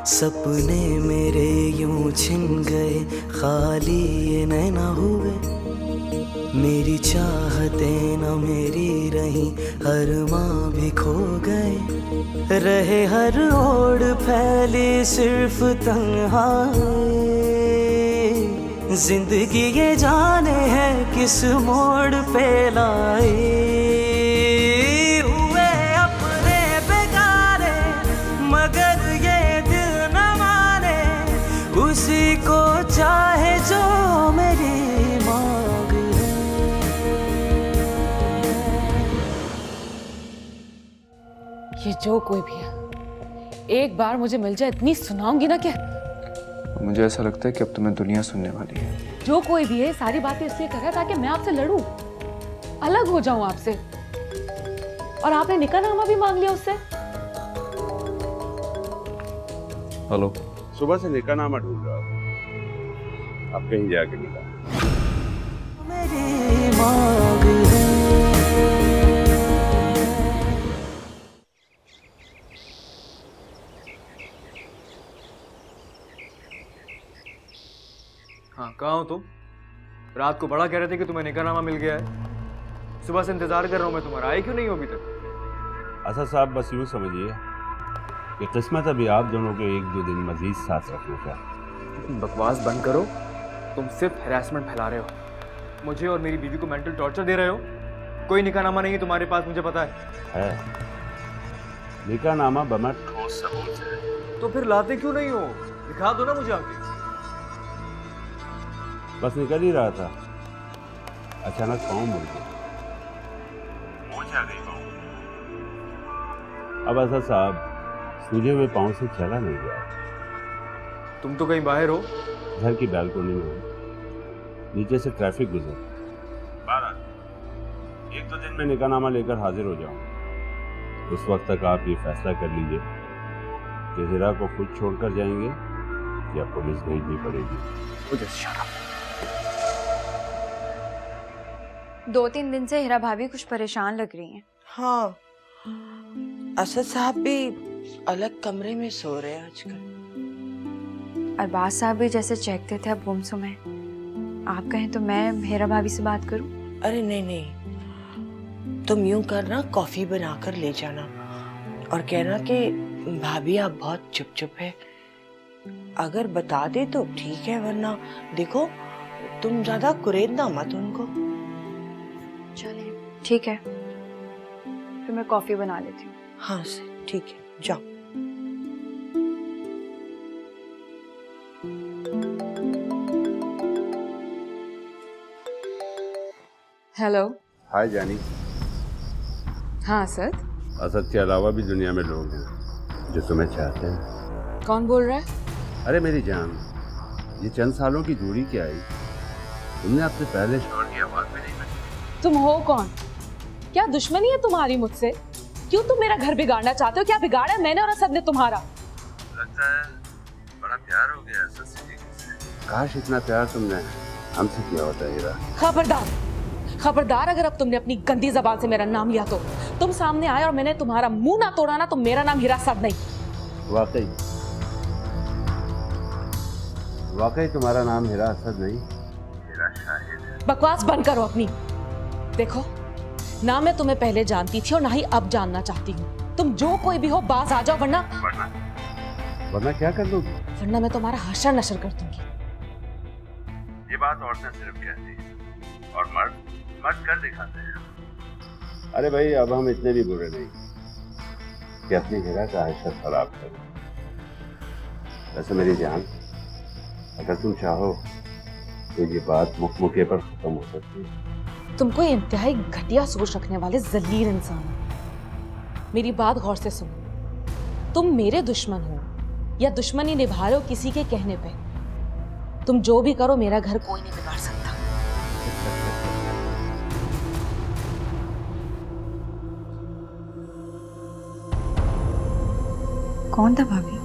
सपने मेरे यूं छिन गए, खाली ये नैना हुए। मेरी चाहतें न मेरी रही, हर माँ भी खो गए। रहे हर ओर फैली सिर्फ तन्हाई। जिंदगी ये जाने है किस मोड़ पे लाई। हुए अपने बेगारे मगर ये दिल न माने, उसी को चाहे जो मेरी मांग है। ये जो कोई भी है, एक बार मुझे मिल जाए इतनी सुनाऊंगी ना कि मुझे ऐसा लगता है कि अब तुम्हें दुनिया सुनने वाली है। जो कोई भी है सारी बातें इसलिए कर रहा है ताकि मैं आपसे लड़ूं, अलग हो जाऊं आपसे। और आपने निकाहनामा भी मांग लिया उससे। हेलो। सुबह से निकाहनामा ढूंढ रहा हूँ, अब कहीं जाके मिला। मेरी मांग है। हाँ, कहाँ हो तुम? रात को बड़ा कह रहे थे कि तुम्हें निकाहनामा मिल गया है। सुबह से इंतजार कर रहा हूँ मैं तुम्हारा, आए क्यों नहीं हो अभी तक? असद साहब, बस यूँ समझिए कि किस्मत अभी आप दोनों के एक दो दिन मजीद साथ रखने का। बकवास बंद करो, तुम सिर्फ हैरेसमेंट फैला रहे हो। मुझे और मेरी बीवी को मेंटल टॉर्चर दे रहे हो। कोई निकाहनामा नहीं है तुम्हारे पास, मुझे पता है। निकाहनामा बमा ठोस सबूत है। तो फिर लाते क्यों नहीं हो? दिखा दो ना मुझे आके। बस निकल ही रहा था, अचानक पाँव मुड़ गया, मोच आ गई पाँव। अब असद साहब, सूजे हुए पाँव से चला नहीं गया। तुम तो कहीं बाहर हो। घर की बैल्कनी में हूँ, नीचे से ट्रैफिक गुजर। 12 एक दो दिन में निकाहनामा लेकर हाजिर हो जाऊंगा। उस वक्त तक आप ये फैसला कर लीजिए कि हिरा को खुद छोड़कर जाएंगे या पुलिस भेजनी पड़ेगी। मुझे शर्म। 2-3 दिन से हिरा भाभी कुछ परेशान लग रही हैं। हाँ, असद साहब भी अलग कमरे में सो रहे हैं आजकल। अरबाज साहब भी जैसे चहकते थे अब गुमसुम है। आप कहें तो मैं हिरा भाभी से बात करूं? अरे नहीं नहीं, तुम यूं करना, कॉफी बनाकर ले जाना और कहना कि भाभी आप बहुत चुप चुप है। अगर बता दे तो ठीक है, वरना देखो तुम ज्यादा कुरेदना मत उनको। चलिए ठीक है, फिर मैं कॉफी बना लेती हूँ। हाँ सर, ठीक है, जाओ। हेलो। हाय जानी। हाँ सर। असद के अलावा भी दुनिया में लोग हैं जो तुम्हें चाहते हैं। कौन बोल रहा है? अरे मेरी जान, ये चंद सालों की दूरी क्या आई? तुमने अपने पहले शौहर की आवाज भी नहीं बनी। तुम हो कौन? क्या दुश्मनी है तुम्हारी मुझसे? क्यों तुम मेरा घर बिगाड़ना चाहते हो? क्या बिगाड़ा है मैंने और असद ने तुम्हारा? लगता है बड़ा प्यार हो गया असद से। काश इतना प्यार तुमने हमसे किया होता हीरा। खबरदार, खबरदार, अगर अब तुमने अपनी गंदी जबान से मेरा नाम लिया तो तुम सामने आए और मैंने तुम्हारा मुंह ना तोड़ा ना, तो मेरा नाम हीरा असद नहीं। वाकई तुम्हारा नाम हीरा असद नहीं, हीरा शाहिद है। बकवास बंद करो अपनी। देखो, ना मैं तुम्हें पहले जानती थी और ना ही अब जानना चाहती हूँ। तुम जो कोई भी हो बाज आ जाओ, वरना वरना क्या कर लोगी? वरना मैं तुम्हारा हशर नशर कर दूंगी। ये बात औरतें सिर्फ कहती हैं और मर्द कर दिखाते हैं। अरे भाई, अब हम इतने भी बुरे नहीं कि अपनी हीरा का हशर खराब करें। वैसे मेरी जान, अगर तुम चाहो तो ये बात मुक्के पर खत्म हो सकती है। तुम कोई इंतहाई घटिया सोच रखने वाले जलील इंसान हो। मेरी बात गौर से सुनो। तुम मेरे दुश्मन हो या दुश्मनी निभा रहे हो किसी के कहने पे, तुम जो भी करो मेरा घर कोई नहीं बिगाड़ सकता। कौन था भाभी?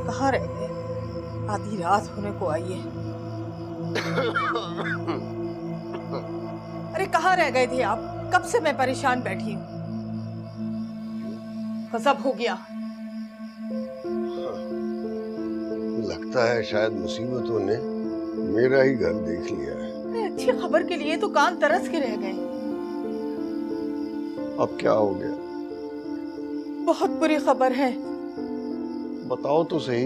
कहाँ रह गए? आधी रात होने को आई है। अरे अरे कहाँ रह गए थे आप? कब से मैं परेशान बैठी हूँ। गजब हो गया। लगता है शायद मुसीबतों ने मेरा ही घर देख लिया है। अरे अच्छी खबर के लिए तो कान तरस के रह गए। अब क्या हो गया? बहुत बुरी खबर है। बताओ तो सही।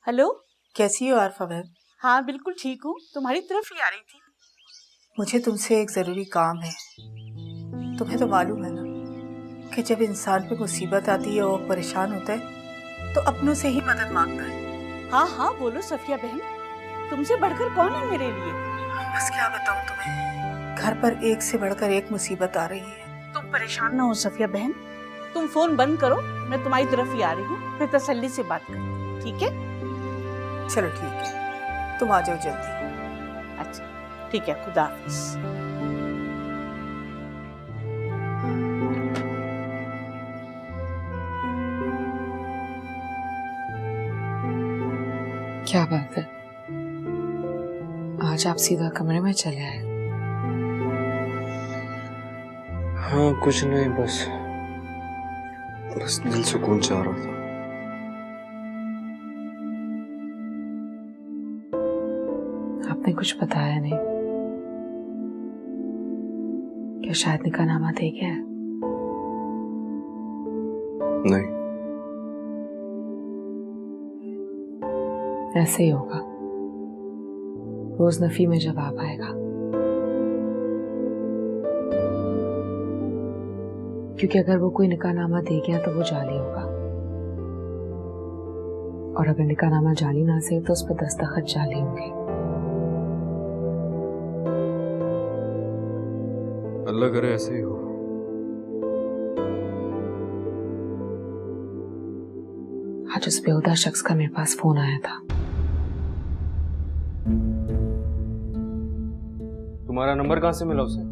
हेलो, कैसी हो आरफा बहन? हाँ बिल्कुल ठीक हूँ, तुम्हारी तरफ ही आ रही थी। मुझे तुमसे एक जरूरी काम है। तुम्हें तो मालूम है ना कि जब इंसान पे मुसीबत आती है और परेशान होता है तो अपनों से ही मदद मांगता है। हाँ हाँ बोलो सफिया बहन, तुमसे बढ़कर कौन है मेरे लिए? बस क्या बताऊँ तुम्हें, घर पर एक से बढ़कर एक मुसीबत आ रही है। तुम परेशान ना हो सफिया बहन, तुम फोन बंद करो, मैं तुम्हारी तरफ ही आ रही हूँ, फिर तसल्ली से बात करो, ठीक है? चलो ठीक है, तुम आ जाओ जल्दी। अच्छा ठीक है, खुदा हाफिज। क्या बात है, आज आप सीधा कमरे में चले आए? हाँ कुछ नहीं, बस दिल सुकून चाह रहा था। आपने कुछ बताया नहीं, क्या शायद निकाहनामा दे गया है? नहीं, ऐसे ही होगा, रोज नफी में जवाब आएगा, क्योंकि अगर वो कोई निकाहनामा दे गया तो वो जाली होगा, और अगर निकाहनामा जाली ना से तो उस पर दस्तखत जाली होंगे। अल्लाह करे ऐसे ही हो। आज उस बेहुदा शख्स का मेरे पास फोन आया था। तुम्हारा नंबर कहाँ से मिला उसे?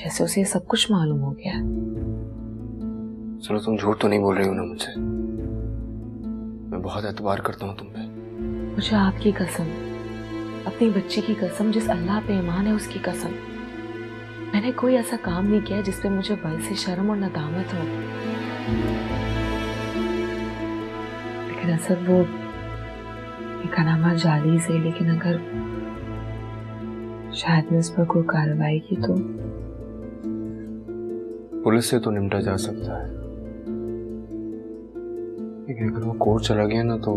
जैसे उसे सब कुछ मालूम हो गया। चलो तुम झूठ तो नहीं बोल रही हो ना मुझे? मैं बहुत एतबार करता हूँ तुम पे। मुझे आपकी कसम, अपनी बच्ची की कसम, जिस अल्लाह पे ईमान है उसकी कसम, मैंने कोई ऐसा काम नहीं किया जिसपे मुझे बल से शर्म और नदामत हो। लेकिन असल वो निकाहनामा जाली से, लेकिन अगर शायद ने उस पर कोई कार्रवाई की तो पुलिस से तो निपटा जा सकता है, लेकिन अगर वो कोर्ट चला गया ना तो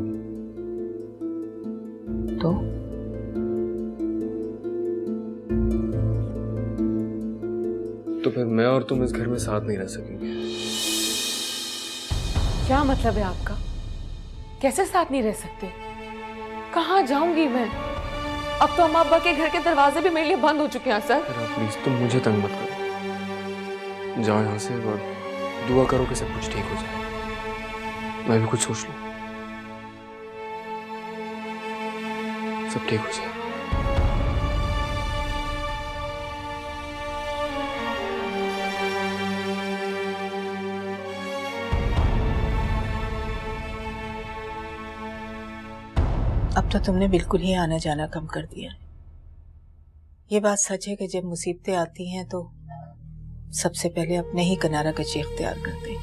फिर मैं और तुम इस घर में साथ नहीं रह सकेंगे। क्या मतलब है आपका? कैसे साथ नहीं रह सकते? कहाँ जाऊंगी मैं? अब तो अम्मा अब्बा के घर के दरवाजे भी मेरे लिए बंद हो चुके हैं सर। प्लीज तुम मुझे तंग मत करो, जाओ यहाँ से और दुआ करो कि सब कुछ ठीक हो जाए। मैं भी कुछ सोच लूं, सब ठीक हो जाए। अब तो तुमने बिल्कुल ही आना जाना कम कर दिया है। ये बात सच है कि जब मुसीबतें आती हैं तो सबसे पहले अपने ही किनारा कशी इख्तियार करते हैं।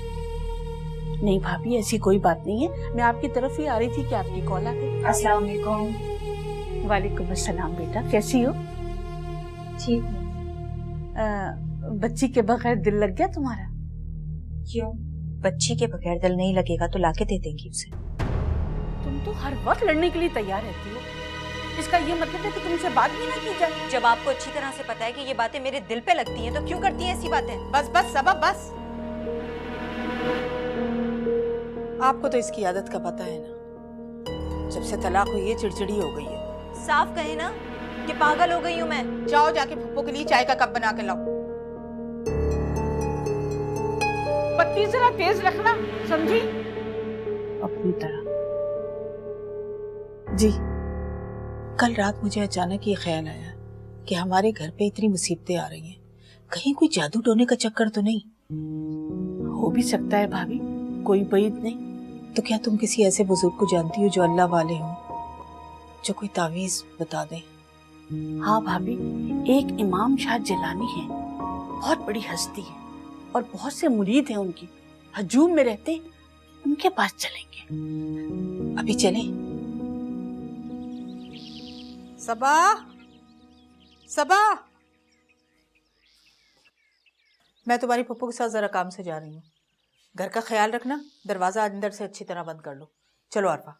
नहीं भाभी, ऐसी कोई बात नहीं है, मैं आपकी तरफ ही आ रही थी कि आपकी कॉल आ गई। अस्सलाम वालेकुम। वालेकुम अस्सलाम बेटा, कैसी हो? ठीक है। बच्ची के बगैर दिल लग गया तुम्हारा? क्यों? बच्ची के बगैर दिल नहीं लगेगा तो लाके दे देंगी उसे। तुम तो हर वक्त लड़ने के लिए तैयार रहती हो। इसका ये मतलब है कि तुमसे बात भी ना की जाए? जब आपको अच्छी तरह से पता है कि ये बातें मेरे दिल पे लगती हैं तो क्यों करती हैं ऐसी बातें? बस बस सबा बस। आपको तो इसकी आदत का पता है ना, जब से तलाक हुई है चिड़चिड़ी हो गई है। साफ कहे ना कि पागल हो गई हूँ मैं। जाओ जाके फुप्पो के लिए चाय का कप बना के लाओ। बत्ती जरा तेज रखना, समझी? अपनी तरह। जी, कल रात मुझे अचानक ये ख्याल आया कि हमारे घर पे इतनी मुसीबतें आ रही हैं, कहीं कोई जादू टोने का चक्कर तो नहीं? हो भी सकता है भाभी, कोई बैद नहीं। तो क्या तुम किसी ऐसे बुजुर्ग को जानती हो जो अल्लाह वाले हों, जो कोई तावीज बता दे? हाँ भाभी, एक इमाम शाह जिलानी है, बहुत बड़ी हस्ती है और बहुत से मुरीद हैं उनकी, हजूम में रहते हैं, उनके पास चलेंगे। अभी चले? सबा, सबा, मैं तुम्हारी पप्पू के साथ जरा काम से जा रही हूँ। घर का ख्याल रखना, दरवाजा अंदर से अच्छी तरह बंद कर लो। चलो आरफा।